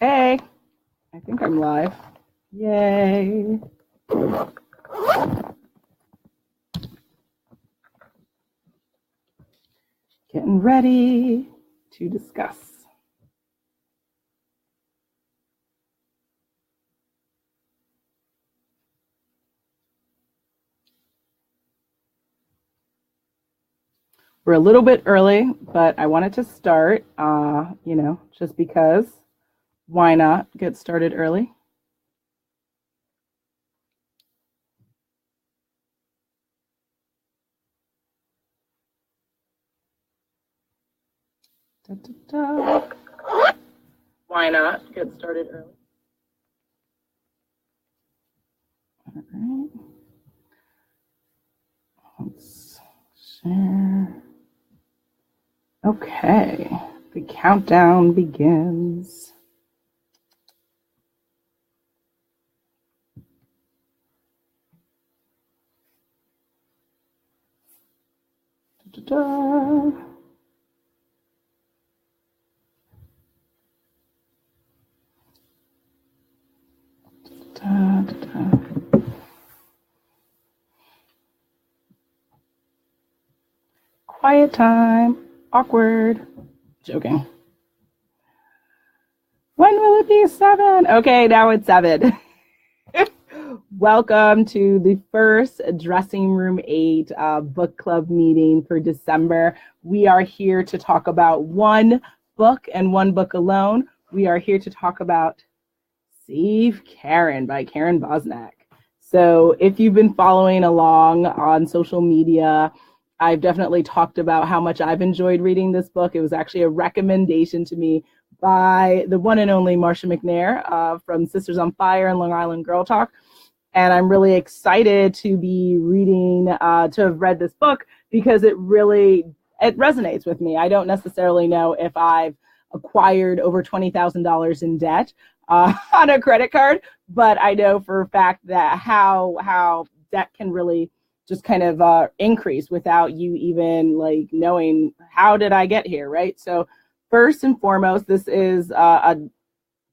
Hey, I think I'm live. Yay. Getting ready to discuss. We're a little bit early, but I wanted to start, just because. Why not get started early? Da, da, da. Why not get started early? All right. Let's share. Okay, the countdown begins. Da, da, da. Da, da, da. Quiet time. Awkward. Joking. When will it be 7? Okay, now it's 7. Welcome to the first Dressing Room 8 book club meeting for December. We are here to talk about one book and one book alone. We are here to talk about Save Karyn by Karyn Bosnak. So if you've been following along on social media, I've definitely talked about how much I've enjoyed reading this book. It was actually a recommendation to me by the one and only Marcia McNair from Sisters on Fire and Long Island Girl Talk. And I'm really excited to be reading, to have read this book because it resonates with me. I don't necessarily know if I've acquired over $20,000 in debt on a credit card, but I know for a fact that how debt can really just kind of increase without you even like knowing how did I get here, right? So first and foremost, this is a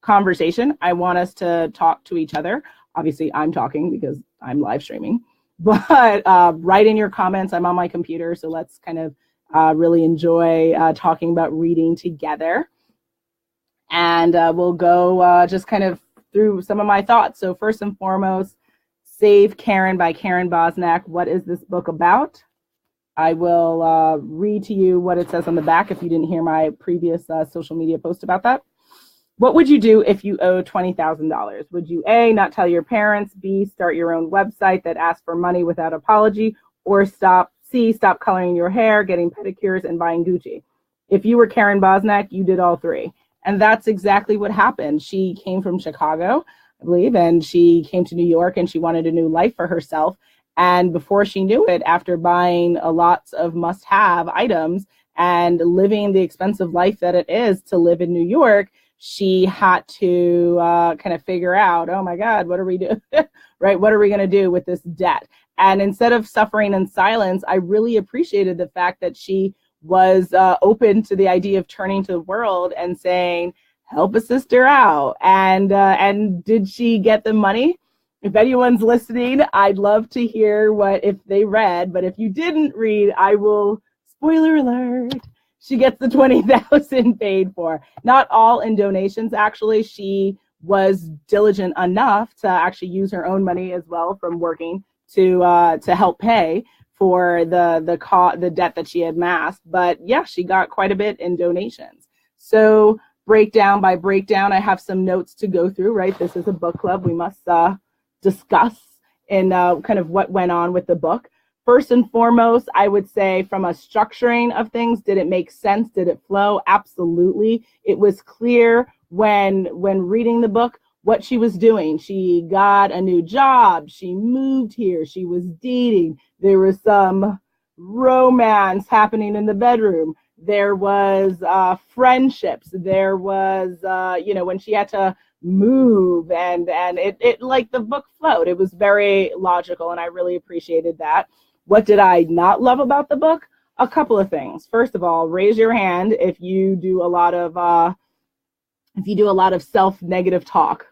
conversation. I want us to talk to each other. Obviously, I'm talking because I'm live streaming, but write in your comments. I'm on my computer, so let's kind of really enjoy talking about reading together. And we'll go just kind of through some of my thoughts. So first and foremost, Save Karyn by Karyn Bosnak. What is this book about? I will read to you what it says on the back if you didn't hear my previous social media post about that. What would you do if you owe $20,000? Would you A, not tell your parents, B, start your own website that asks for money without apology, or C, stop coloring your hair, getting pedicures, and buying Gucci? If you were Karyn Bosnak, you did all three. And that's exactly what happened. She came from Chicago, I believe, and she came to New York and she wanted a new life for herself. And before she knew it, after buying lots of must-have items and living the expensive life that it is to live in New York, she had to kind of figure out, oh my God, what are we doing? Right? What are we going to do with this debt? And instead of suffering in silence, I really appreciated the fact that she was open to the idea of turning to the world and saying, help a sister out. And did she get the money? If anyone's listening, I'd love to hear if they read, but if you didn't read, I will, spoiler alert, she gets the $20,000 paid for. Not all in donations, actually. She was diligent enough to actually use her own money as well from working to help pay for the debt that she had amassed. But yeah, she got quite a bit in donations. So breakdown by breakdown, I have some notes to go through, right? This is a book club. We must discuss in kind of what went on with the book. First and foremost, I would say from a structuring of things, did it make sense? Did it flow? Absolutely. It was clear when reading the book what she was doing. She got a new job. She moved here. She was dating. There was some romance happening in the bedroom. There was friendships. There was, when she had to move and it like the book flowed. It was very logical and I really appreciated that. What did I not love about the book? A couple of things. First of all, raise your hand if you do a lot of if you do a lot of self-negative talk,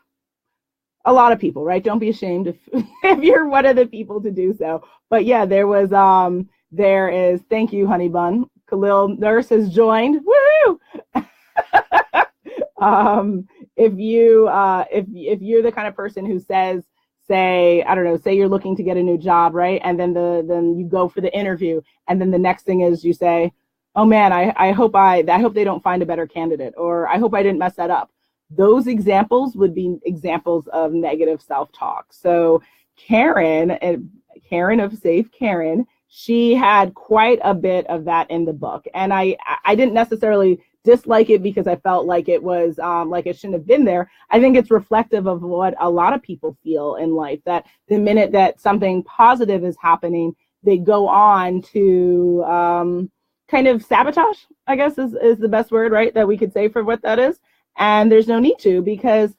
a lot of people, right? Don't be ashamed if you're one of the people to do so. But yeah, there is, thank you, Honey Bun. Khalil Nurse has joined. Woo! If you're the kind of person who say, I don't know, say you're looking to get a new job, right? And then you go for the interview, and then the next thing is you say, oh man, I hope they don't find a better candidate, or I hope I didn't mess that up. Those examples would be examples of negative self-talk. So Karyn of Safe Karyn, she had quite a bit of that in the book. And I didn't necessarily dislike it because I felt like it was like it shouldn't have been there. I think it's reflective of what a lot of people feel in life, that the minute that something positive is happening, they go on to kind of sabotage, I guess is the best word, right, that we could say for what that is. And there's no need to, because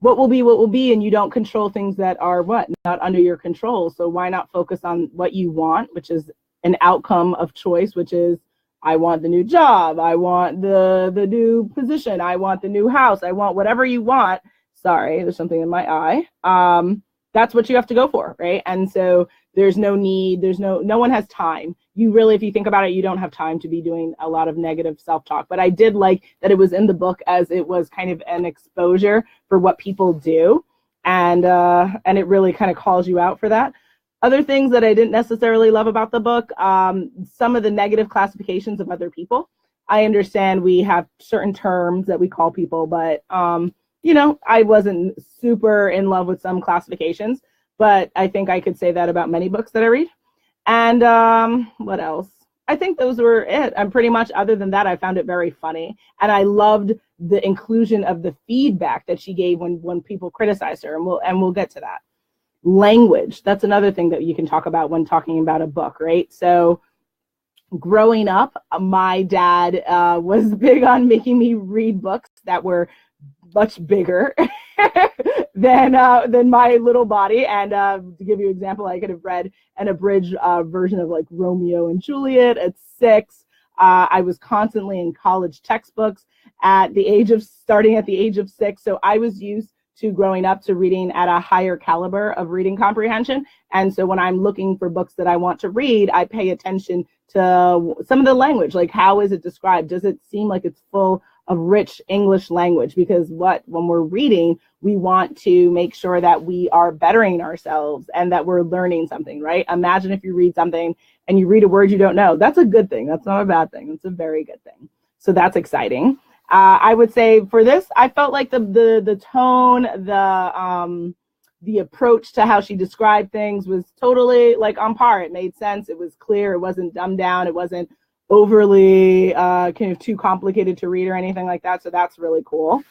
what will be, and you don't control things that are not under your control. So why not focus on what you want, which is an outcome of choice, which is, I want the new job, I want the new position, I want the new house, I want whatever you want. Sorry, there's something in my eye. That's what you have to go for, right? And so there's no need, no one has time. You really, if you think about it, you don't have time to be doing a lot of negative self-talk. But I did like that it was in the book, as it was kind of an exposure for what people do. And it really kind of calls you out for that. Other things that I didn't necessarily love about the book, some of the negative classifications of other people. I understand we have certain terms that we call people, but I wasn't super in love with some classifications, but I think I could say that about many books that I read. And what else? I think those were it. And pretty much other than that, I found it very funny. And I loved the inclusion of the feedback that she gave when people criticized her. And we'll get to that. Language. That's another thing that you can talk about when talking about a book, right? So growing up, my dad was big on making me read books that were much bigger than my little body. And to give you an example, I could have read an abridged version of like Romeo and Juliet at 6. I was constantly in college textbooks starting at the age of 6. So I was used to growing up to reading at a higher caliber of reading comprehension. And so when I'm looking for books that I want to read, I pay attention to some of the language, like how is it described? Does it seem like it's full of rich English language? Because when we're reading, we want to make sure that we are bettering ourselves and that we're learning something, right? Imagine if you read something and you read a word you don't know. That's a good thing. That's not a bad thing. It's a very good thing. So that's exciting. I would say for this, I felt like the tone, the approach to how she described things was totally like on par. It made sense. It was clear. It wasn't dumbed down. It wasn't overly kind of too complicated to read or anything like that. So that's really cool.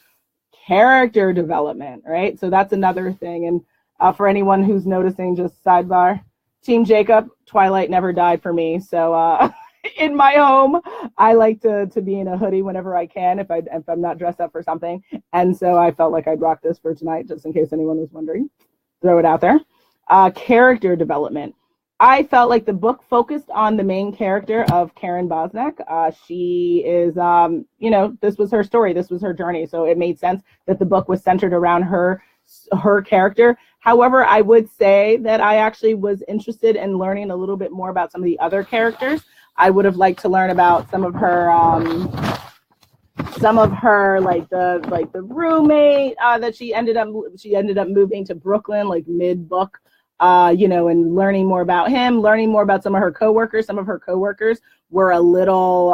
Character development, right? So that's another thing. And for anyone who's noticing, just sidebar, Team Jacob, Twilight never died for me. So in my home, I like to be in a hoodie whenever I can if I'm not dressed up for something. And so I felt like I'd rock this for tonight, just in case anyone was wondering. Throw it out there. Character development. I felt like the book focused on the main character of Karyn Bosnak. She is, this was her story. This was her journey. So it made sense that the book was centered around her character. However, I would say that I actually was interested in learning a little bit more about some of the other characters. I would have liked to learn about some of her like the roommate that she ended up moving to Brooklyn like mid-book. And learning more about him, learning more about some of her coworkers. Some of her coworkers were a little,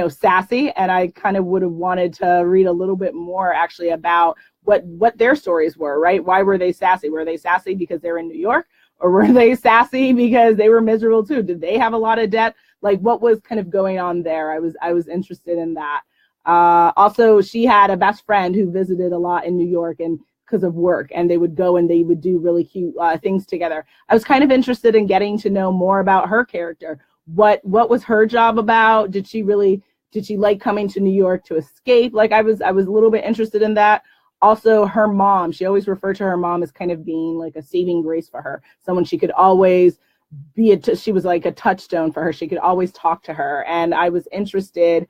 sassy, and I kind of would have wanted to read a little bit more actually about what their stories were, right? Why were they sassy? Were they sassy because they're in New York, or were they sassy because they were miserable too? Did they have a lot of debt? Like, what was kind of going on there? I was interested in that. Also, she had a best friend who visited a lot in New York and because of work, and they would go and they would do really cute things together. I was kind of interested in getting to know more about her character. What was her job about? Did she like coming to New York to escape? Like I was a little bit interested in that. Also, her mom, she always referred to her mom as kind of being like a saving grace for her. Someone she could always she was like a touchstone for her. She could always talk to her. And I was interested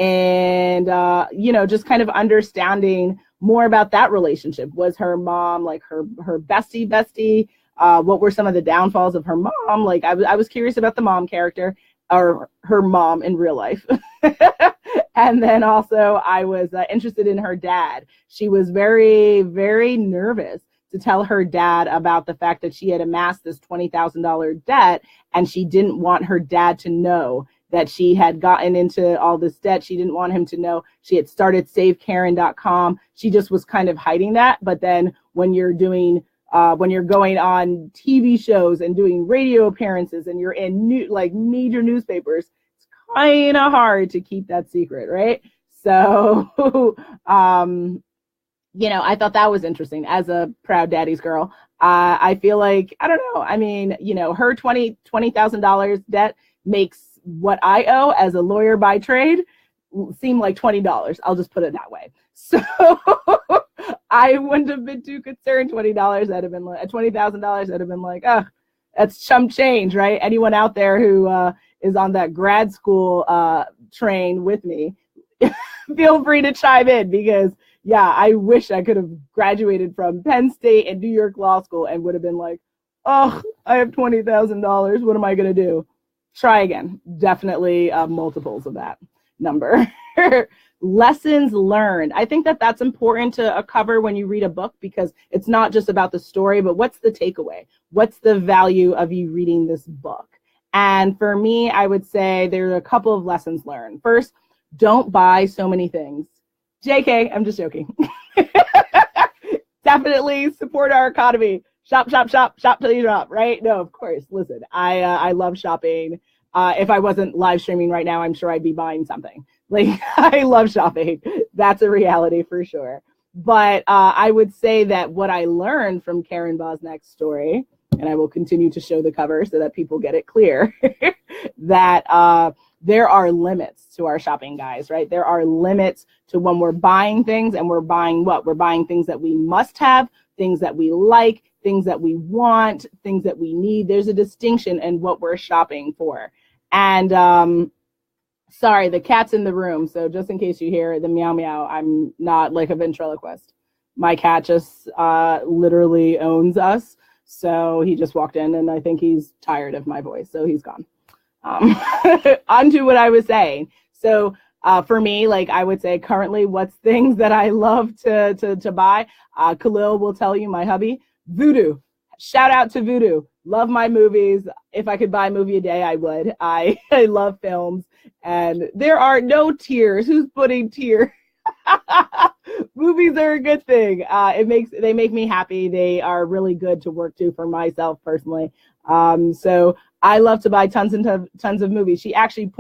and, just kind of understanding more about that relationship. Was her mom like her bestie? What were some of the downfalls of her mom? Like I was curious about the mom character, or her mom in real life. And then also I was interested in her dad. She was very, very nervous to tell her dad about the fact that she had amassed this $20,000 debt, and she didn't want her dad to know that she had gotten into all this debt. She didn't want him to know she had started SaveKaryn.com. She just was kind of hiding that. But then when you're going on TV shows and doing radio appearances and you're in major newspapers, it's kind of hard to keep that secret, right? So, I thought that was interesting as a proud daddy's girl. I feel like, I don't know. I mean, her $20,000 debt makes what I owe as a lawyer by trade seem like $20. I'll just put it that way. So I wouldn't have been too concerned. $20, that'd have been like $20,000. That'd have been like, oh, that's chump change, right? Anyone out there who is on that grad school train with me, feel free to chime in, because yeah, I wish I could have graduated from Penn State and New York Law School and would have been like, oh, I have $20,000. What am I going to do? Try again. Definitely multiples of that number. Lessons learned. I think that that's important to cover when you read a book, because it's not just about the story, but what's the takeaway? What's the value of you reading this book? And for me, I would say there are a couple of lessons learned. First, don't buy so many things. JK, I'm just joking. Definitely support our economy. Shop till you drop, right? No, of course. Listen, I love shopping. If I wasn't live streaming right now, I'm sure I'd be buying something. Like, I love shopping. That's a reality for sure. But I would say that what I learned from Karyn Bosnak's story, and I will continue to show the cover so that people get it clear, that there are limits to our shopping, guys, right? There are limits to when we're buying things, and we're buying what? We're buying things that we must have, things that we like, things that we want, things that we need. There's a distinction in what we're shopping for. And sorry, the cat's in the room, so just in case you hear the meow meow, I'm not like a ventriloquist. My cat just literally owns us. So he just walked in, and I think he's tired of my voice, so he's gone. On to what I was saying. So for me, like, I would say currently what's things that I love to buy. Khalil will tell you, my hubby, Voodoo. Shout out to Voodoo. Love my movies. If I could buy a movie a day, I would. I love films, and there are no tears. Who's putting tears? Movies are a good thing. They make me happy. They are really good to work to for myself personally. So I love to buy tons of movies. She actually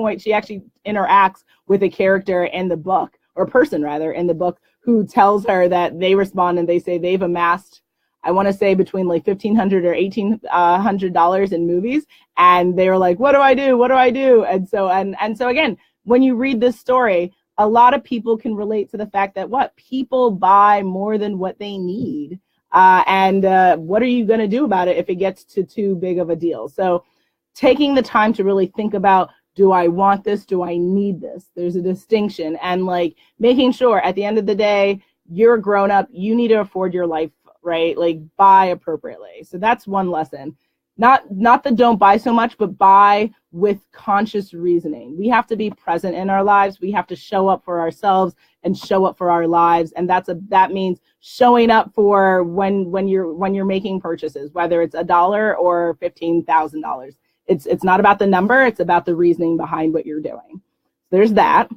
interacts with a character in the book, or person rather, in the book, who tells her that they respond and they say they've amassed, I want to say, between like $1,500 or $1,800 in movies, and they were like, "What do I do? What do I do?" And so again, when you read this story, a lot of people can relate to the fact that people buy more than what they need, and what are you going to do about it if it gets to too big of a deal? So taking the time to really think about, do I want this? Do I need this? There's a distinction, and like making sure at the end of the day, you're a grown up, you need to afford your life, right? Like, buy appropriately. So that's one lesson. Not that don't buy so much, but buy with conscious reasoning. We have to be present in our lives. We have to show up for ourselves and show up for our lives. And that means showing up for when you're making purchases, whether it's $1 or $15,000. It's not about the number, it's about the reasoning behind what you're doing. There's that.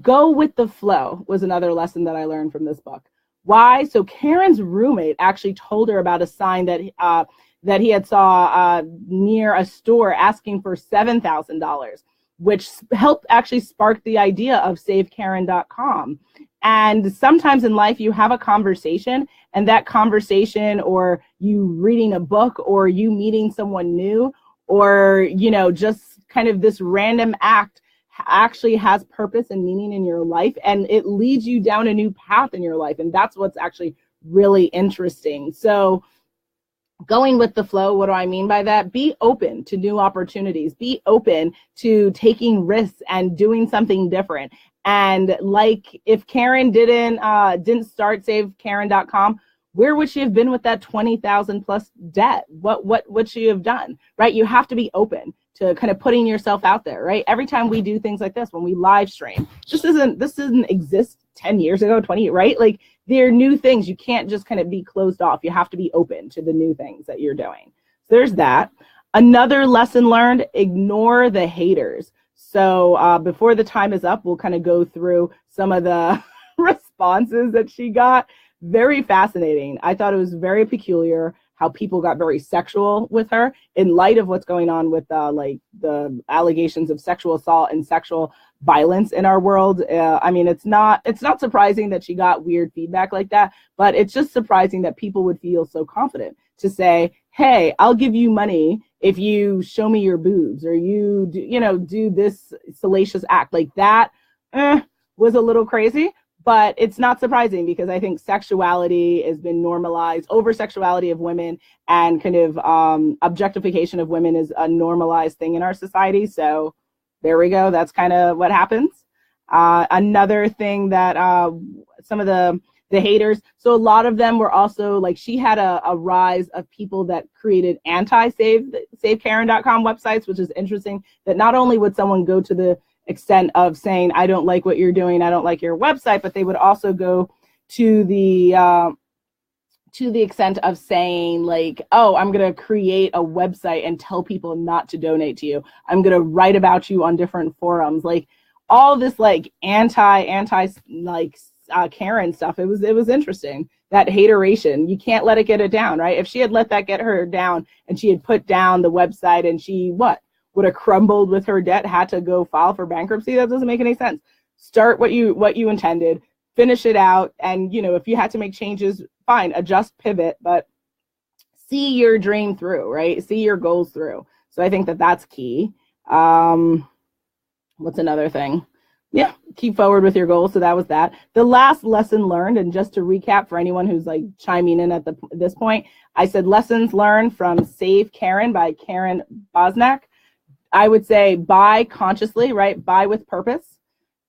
Go with the flow was another lesson that I learned from this book. Why? So Karyn's roommate actually told her about a sign that he had saw near a store asking for $7,000, which helped actually spark the idea of SaveKaryn.com. And sometimes in life you have a conversation, and that conversation, or you reading a book, or you meeting someone new, or just kind of this random act actually has purpose and meaning in your life, and it leads you down a new path in your life. And that's what's actually really interesting. So going with the flow. What do I mean by that? Be open to new opportunities. Be open to taking risks and doing something different. And like, if Karyn didn't start SaveKaryn.com, where would she have been with that 20,000 plus debt? What would she have done? Right? You have to be open to kind of putting yourself out there, right? Every time we do things like this, when we live stream, this didn't exist 10 years ago, 20, right? Like, they're new things. You can't just kind of be closed off. You have to be open to the new things that you're doing. So there's that. Another lesson learned, ignore the haters. So before the time is up, we'll kind of go through some of the responses that she got. Very fascinating. I thought it was very peculiar how people got very sexual with her in light of what's going on with like the allegations of sexual assault and sexual violence in our world. I mean, it's not surprising that she got weird feedback like that, but it's just surprising that people would feel so confident to say, hey, I'll give you money if you show me your boobs, or you do this salacious act. Like that was a little crazy. But it's not surprising, because I think sexuality has been normalized. Over-sexuality of women and kind of objectification of women is a normalized thing in our society. So there we go. That's kind of what happens. Another thing that some of the haters, so a lot of them were also like, she had a rise of people that created anti-SaveKaryn.com websites, which is interesting, that not only would someone go to the extent of saying, I don't like what you're doing, I don't like your website, but they would also go to the extent of saying, like, oh, I'm going to create a website and tell people not to donate to you. I'm going to write about you on different forums. Like, all this like anti like Karyn stuff. It was interesting. That hateration, you can't let it get it down, right? If she had let that get her down and she had put down the website and she would have crumbled with her debt, had to go file for bankruptcy, that doesn't make any sense. Start what you intended, finish it out, and if you had to make changes, fine, adjust, pivot, but see your dream through, right? See your goals through. So I think that that's key. What's another thing? Yeah, keep forward with your goals. So that was that. The last lesson learned, and just to recap for anyone who's like chiming in at this point, I said lessons learned from Save Karyn by Karyn Bosnak. I would say buy consciously, right? Buy with purpose.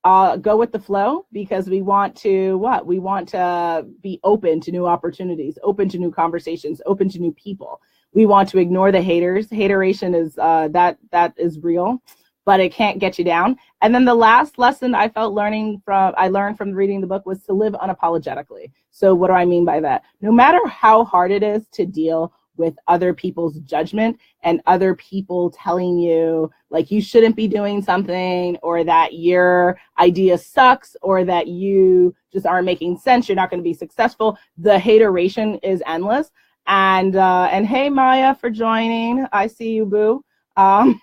Go with the flow, because we want to We want to be open to new opportunities, open to new conversations, open to new people. We want to ignore the haters. Hateration is that is real, but it can't get you down. And then the last lesson I learned from reading the book was to live unapologetically. So what do I mean by that? No matter how hard it is to deal with other people's judgment and other people telling you like you shouldn't be doing something, or that your idea sucks, or that you just aren't making sense, you're not going to be successful. The hateration is endless. And hey, Maya, for joining. I see you, boo. I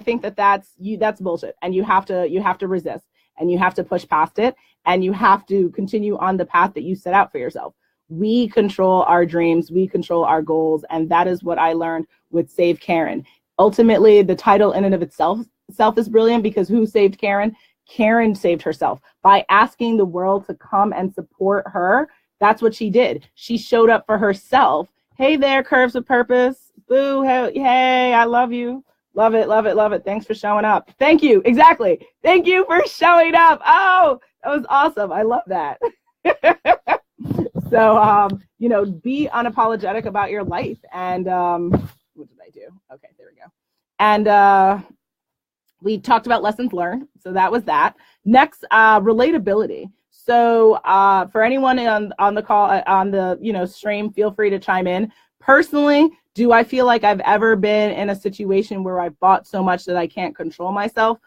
think that's bullshit, and you have to resist, and you have to push past it, and you have to continue on the path that you set out for yourself. We control our dreams, we control our goals, and that is what I learned with Save Karyn. Ultimately, the title in and of itself is brilliant, because who saved Karyn? Karyn saved herself by asking the world to come and support her. That's what she did. She showed up for herself. Hey there, Curves of Purpose. Boo, hey, I love you. Love it, love it, love it. Thanks for showing up. Thank you, exactly. Thank you for showing up. Oh, that was awesome. I love that. So, be unapologetic about your life. And what did I do? Okay, there we go. And we talked about lessons learned. So that was that. Next, relatability. So for anyone on the call, on the stream, feel free to chime in. Personally, do I feel like I've ever been in a situation where I bought so much that I can't control myself?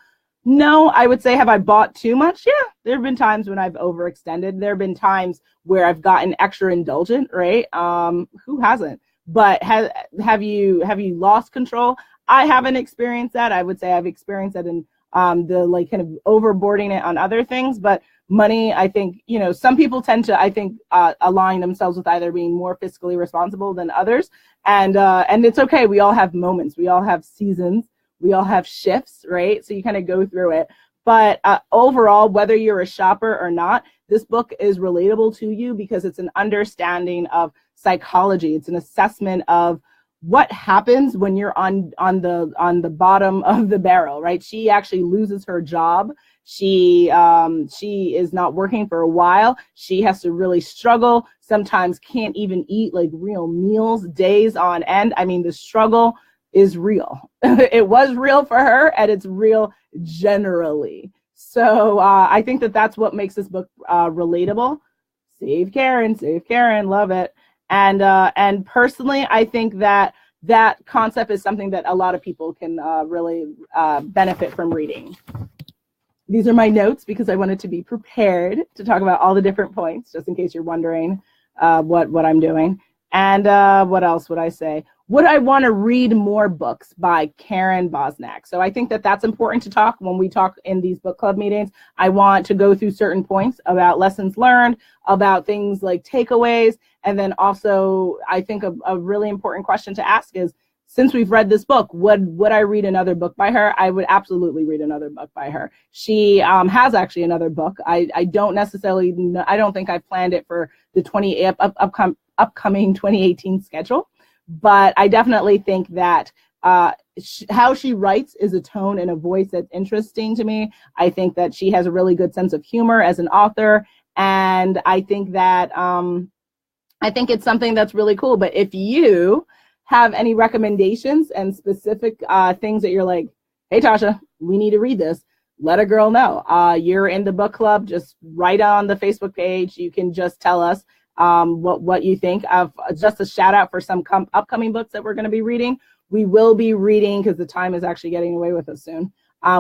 No. I would say, have I bought too much? Yeah, there have been times when I've overextended. There have been times where I've gotten extra indulgent, right? Who hasn't? But have you lost control? I haven't experienced that. I would say I've experienced that in the kind of overboarding it on other things. But money, I think, some people tend to, I think, align themselves with either being more fiscally responsible than others. And it's okay. We all have moments. We all have seasons. We all have shifts, right? So you kind of go through it. But overall, whether you're a shopper or not, this book is relatable to you because it's an understanding of psychology. It's an assessment of what happens when you're on the bottom of the barrel, right? She actually loses her job. She is not working for a while. She has to really struggle, sometimes can't even eat like real meals, days on end. I mean, the struggle is real. It was real for her, and it's real generally. So I think that that's what makes this book relatable. Save Karyn, love it. And personally, I think that that concept is something that a lot of people can really benefit from reading. These are my notes because I wanted to be prepared to talk about all the different points, just in case you're wondering what I'm doing. And what else would I say? Would I want to read more books by Karyn Bosnak? So I think that that's important to talk when we talk in these book club meetings. I want to go through certain points about lessons learned, about things like takeaways, and then also I think a really important question to ask is, since we've read this book, would I read another book by her? I would absolutely read another book by her. She has actually another book. I don't necessarily know, I don't think I planned it for the upcoming 2018 schedule, but I definitely think that how she writes is a tone and a voice that's interesting to me. I think that she has a really good sense of humor as an author, and I think that I think it's something that's really cool. But if you have any recommendations and specific things that you're like, hey, Tasha, we need to read this, let a girl know. You're in the book club, just write on the Facebook page. You can just tell us what you think of. Just a shout out for some upcoming books that we're going to be reading. We will be reading, because the time is actually getting away with us soon.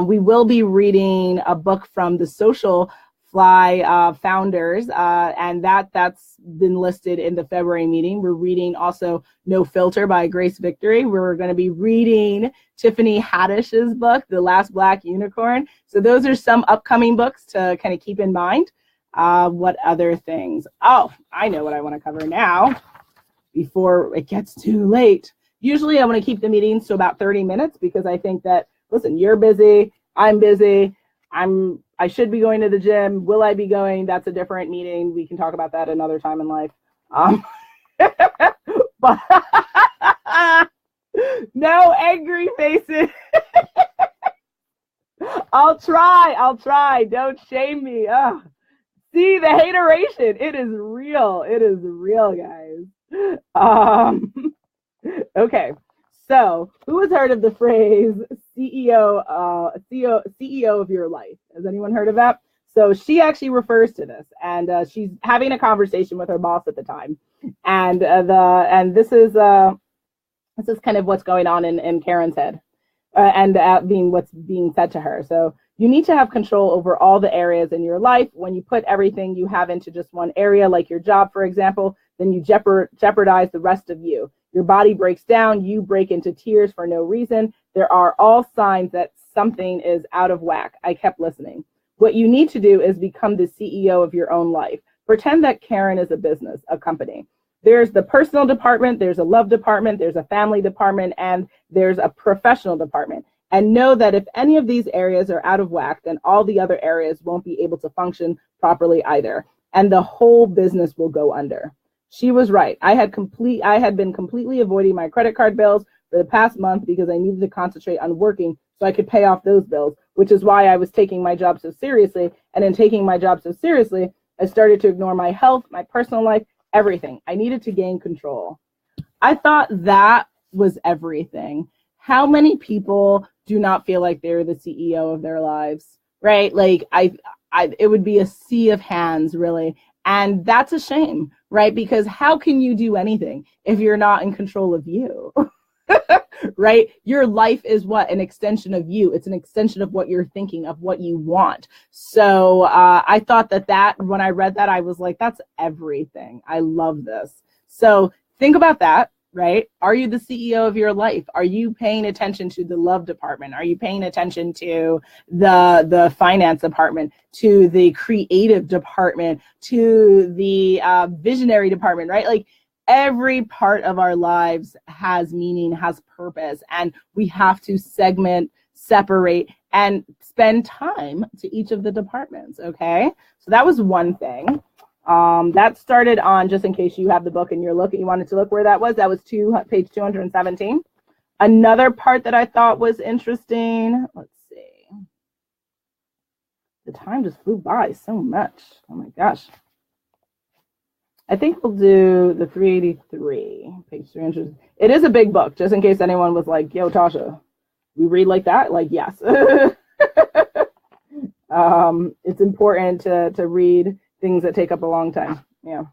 We will be reading a book from the Social Fly founders, and that's been listed in the February meeting. We're reading also No Filter by Grace Victory. We're going to be reading Tiffany Haddish's book, The Last Black Unicorn. So those are some upcoming books to kind of keep in mind. What other things? Oh, I know what I want to cover now before it gets too late. Usually I want to keep the meetings to about 30 minutes because I think that, listen, you're busy, I'm busy, I should be going to the gym. Will I be going? That's a different meeting. We can talk about that another time in life. But no angry faces. I'll try. Don't shame me. See the hateration. It is real, guys. Okay. So, who has heard of the phrase CEO of your life? Has anyone heard of that? So she actually refers to this, and she's having a conversation with her boss at the time, and this is kind of what's going on in Karyn's head, and what's being said to her. So you need to have control over all the areas in your life. When you put everything you have into just one area, like your job, for example, then you jeopardize the rest of you. Your body breaks down, you break into tears for no reason. There are all signs that something is out of whack. I kept listening. What you need to do is become the CEO of your own life. Pretend that Karyn is a business, a company. There's the personal department, there's a love department, there's a family department, and there's a professional department. And know that if any of these areas are out of whack, then all the other areas won't be able to function properly either. And the whole business will go under. She was right. I had been completely avoiding my credit card bills for the past month because I needed to concentrate on working so I could pay off those bills, which is why I was taking my job so seriously. And in taking my job so seriously, I started to ignore my health, my personal life, everything. I needed to gain control. I thought that was everything. How many people do not feel like they're the CEO of their lives, right? Like it would be a sea of hands, really. And that's a shame, right? Because how can you do anything if you're not in control of you, right? Your life is what? An extension of you. It's an extension of what you're thinking, of what you want. So I thought that when I read that, I was like, that's everything. I love this. So think about that. Right? Are you the CEO of your life? Are you paying attention to the love department? Are you paying attention to the finance department, to the creative department, to the visionary department, right? Like every part of our lives has meaning, has purpose, and we have to segment, separate, and spend time to each of the departments, okay? So that was one thing. That started on, just in case you have the book and you wanted to look where that was page 217. Another part that I thought was interesting, let's see. The time just flew by so much. Oh my gosh. I think we'll do the 383, page 300. It is a big book, just in case anyone was like, yo, Tasha, we read like that? Like, yes. It's important to read things that take up a long time. Yeah.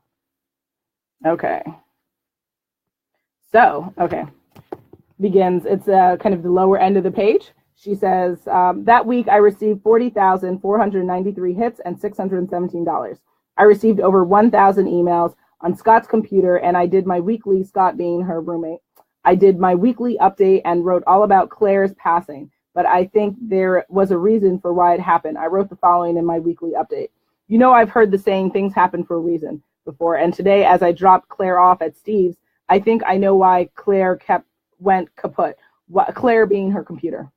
Okay. So, okay. Begins, it's kind of the lower end of the page. She says, that week I received 40,493 hits and $617. I received over 1,000 emails on Scott's computer, and I did my weekly, Scott being her roommate, I did my weekly update and wrote all about Claire's passing, but I think there was a reason for why it happened. I wrote the following in my weekly update. You know, I've heard the saying things happen for a reason before, and today as I dropped Claire off at Steve's, I think I know why Claire went kaput, Claire being her computer.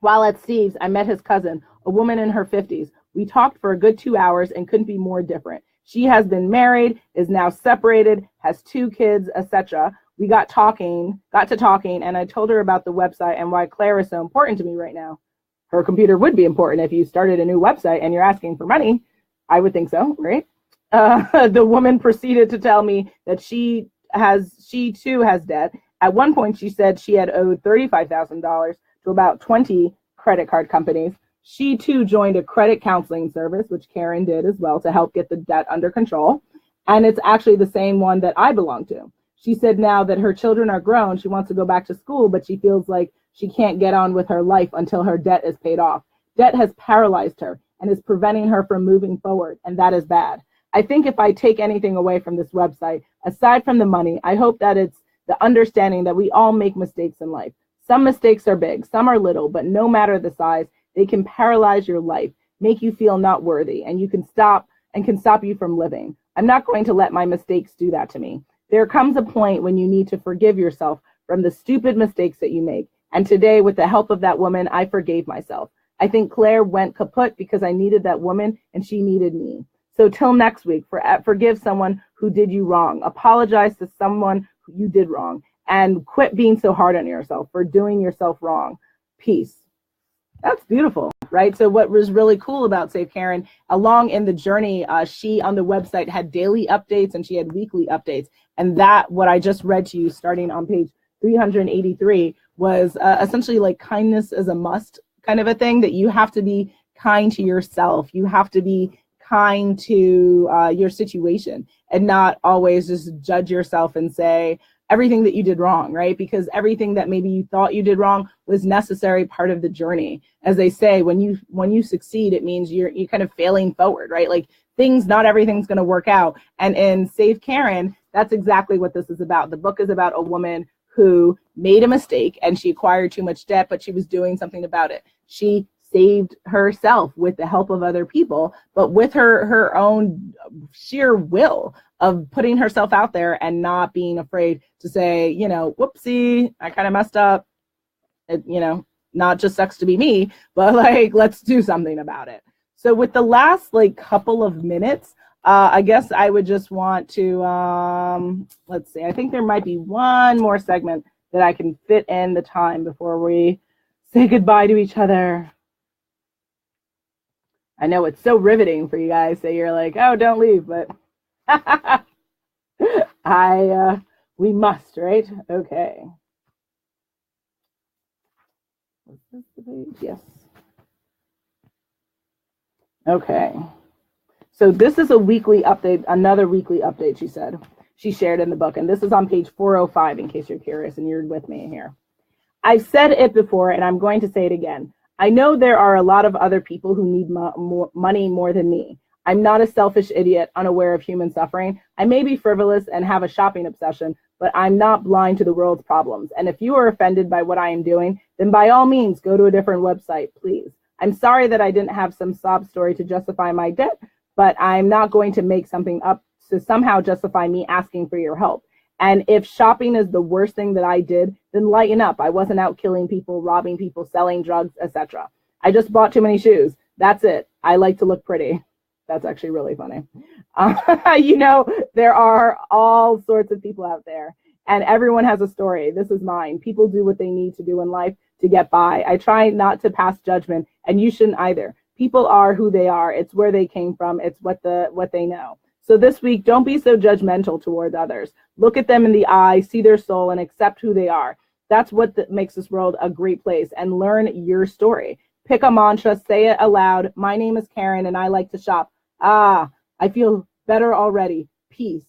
While at Steve's, I met his cousin, a woman in her 50s. We talked for a good 2 hours and couldn't be more different. She has been married, is now separated, has 2 kids, etc. We got to talking, and I told her about the website and why Claire is so important to me right now. Her computer would be important if you started a new website and you're asking for money. I would think so, right? The woman proceeded to tell me that she too has debt. At one point, she said she had owed $35,000 to about 20 credit card companies. She too joined a credit counseling service, which Karyn did as well, to help get the debt under control. And it's actually the same one that I belong to. She said now that her children are grown, she wants to go back to school, but she feels like she can't get on with her life until her debt is paid off. Debt has paralyzed her and is preventing her from moving forward, and that is bad. I think if I take anything away from this website, aside from the money, I hope that it's the understanding that we all make mistakes in life. Some mistakes are big, some are little, but no matter the size, they can paralyze your life, make you feel not worthy, and can stop you from living. I'm not going to let my mistakes do that to me. There comes a point when you need to forgive yourself from the stupid mistakes that you make. And today, with the help of that woman, I forgave myself. I think Claire went kaput because I needed that woman and she needed me. So till next week, forgive someone who did you wrong. Apologize to someone who you did wrong. And quit being so hard on yourself for doing yourself wrong. Peace. That's beautiful, right? So what was really cool about Save Karyn, along in the journey, she on the website had daily updates and she had weekly updates. And that, what I just read to you starting on page 383, was essentially like kindness is a must kind of a thing, that you have to be kind to yourself. You have to be kind to your situation and not always just judge yourself and say everything that you did wrong, right? Because everything that maybe you thought you did wrong was necessary part of the journey. As they say, when you succeed, it means you're kind of failing forward, right? Like not everything's going to work out. And in Save Karyn, that's exactly what this is about. The book is about a woman who made a mistake and she acquired too much debt, but she was doing something about it. She saved herself with the help of other people, but with her own sheer will of putting herself out there and not being afraid to say, whoopsie, I kind of messed up. It, not just sucks to be me, but like, let's do something about it. So with the last couple of minutes, I guess I would just want to, let's see, I think there might be one more segment that I can fit in the time before we say goodbye to each other. I know it's so riveting for you guys, so you're like, oh, don't leave, but we must, right? Okay. Was this the page? Yes. Okay. So this is a weekly update, another weekly update, she said. She shared in the book, and this is on page 405, in case you're curious and you're with me here. I've said it before, and I'm going to say it again. I know there are a lot of other people who need money more than me. I'm not a selfish idiot, unaware of human suffering. I may be frivolous and have a shopping obsession, but I'm not blind to the world's problems. And if you are offended by what I am doing, then by all means, go to a different website, please. I'm sorry that I didn't have some sob story to justify my debt, but I'm not going to make something up to somehow justify me asking for your help. And if shopping is the worst thing that I did, then lighten up. I wasn't out killing people, robbing people, selling drugs, etc. I just bought too many shoes. That's it. I like to look pretty. That's actually really funny. There are all sorts of people out there, and everyone has a story. This is mine. People do what they need to do in life to get by. I try not to pass judgment, and you shouldn't either. People are who they are. It's where they came from. It's what they know. So this week, don't be so judgmental towards others. Look at them in the eye, see their soul, and accept who they are. That's what makes this world a great place, and learn your story. Pick a mantra, say it aloud. My name is Karyn, and I like to shop. I feel better already. Peace.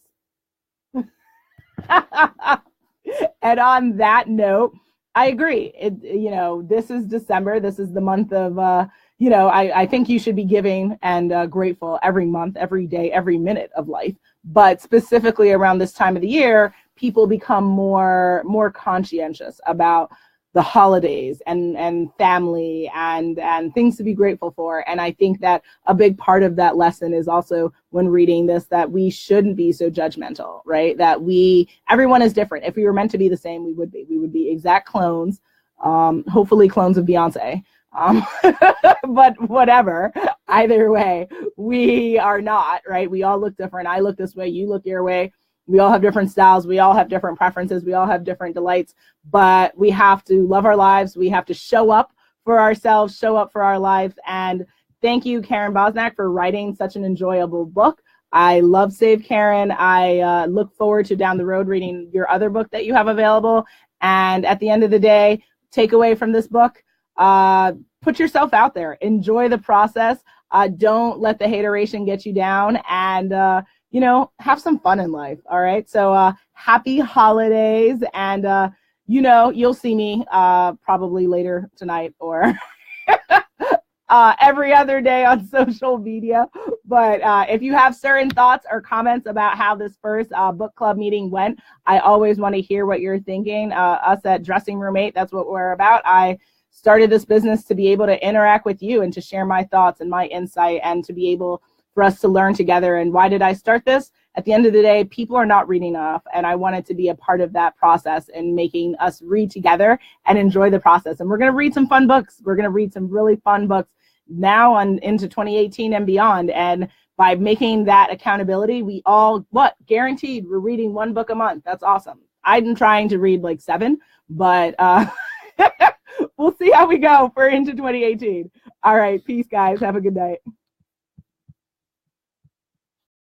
And on that note, I agree. This is December. This is the month of, I think you should be giving and grateful every month, every day, every minute of life. But specifically around this time of the year, people become more conscientious about the holidays and family and things to be grateful for. And I think that a big part of that lesson is also when reading this, that we shouldn't be so judgmental, right? That everyone is different. If we were meant to be the same, we would be exact clones, hopefully clones of Beyonce. But whatever, either way, we are not, right? We all look different. I look this way, you look your way. We all have different styles. We all have different preferences. We all have different delights, but we have to love our lives. We have to show up for ourselves, show up for our lives. And thank you, Karyn Bosnak, for writing such an enjoyable book. I love Save Karyn. I look forward to down the road reading your other book that you have available. And at the end of the day, take away from this book, put yourself out there, enjoy the process. Don't let the hateration get you down, and have some fun in life. All right. So happy holidays. And, you'll see me probably later tonight or every other day on social media. But if you have certain thoughts or comments about how this first book club meeting went, I always want to hear what you're thinking. Us at Dressing Room 8, that's what we're about. I started this business to be able to interact with you and to share my thoughts and my insight, and to be able for us to learn together. And why did I start this? At the end of the day, people are not reading enough, and I wanted to be a part of that process and making us read together and enjoy the process. And we're going to read some fun books. We're going to read some really fun books now on into 2018 and beyond. And by making that accountability, we all, guaranteed, we're reading one book a month. That's awesome. I'm trying to read like 7, but we'll see how we go for into 2018. All right. Peace, guys. Have a good night.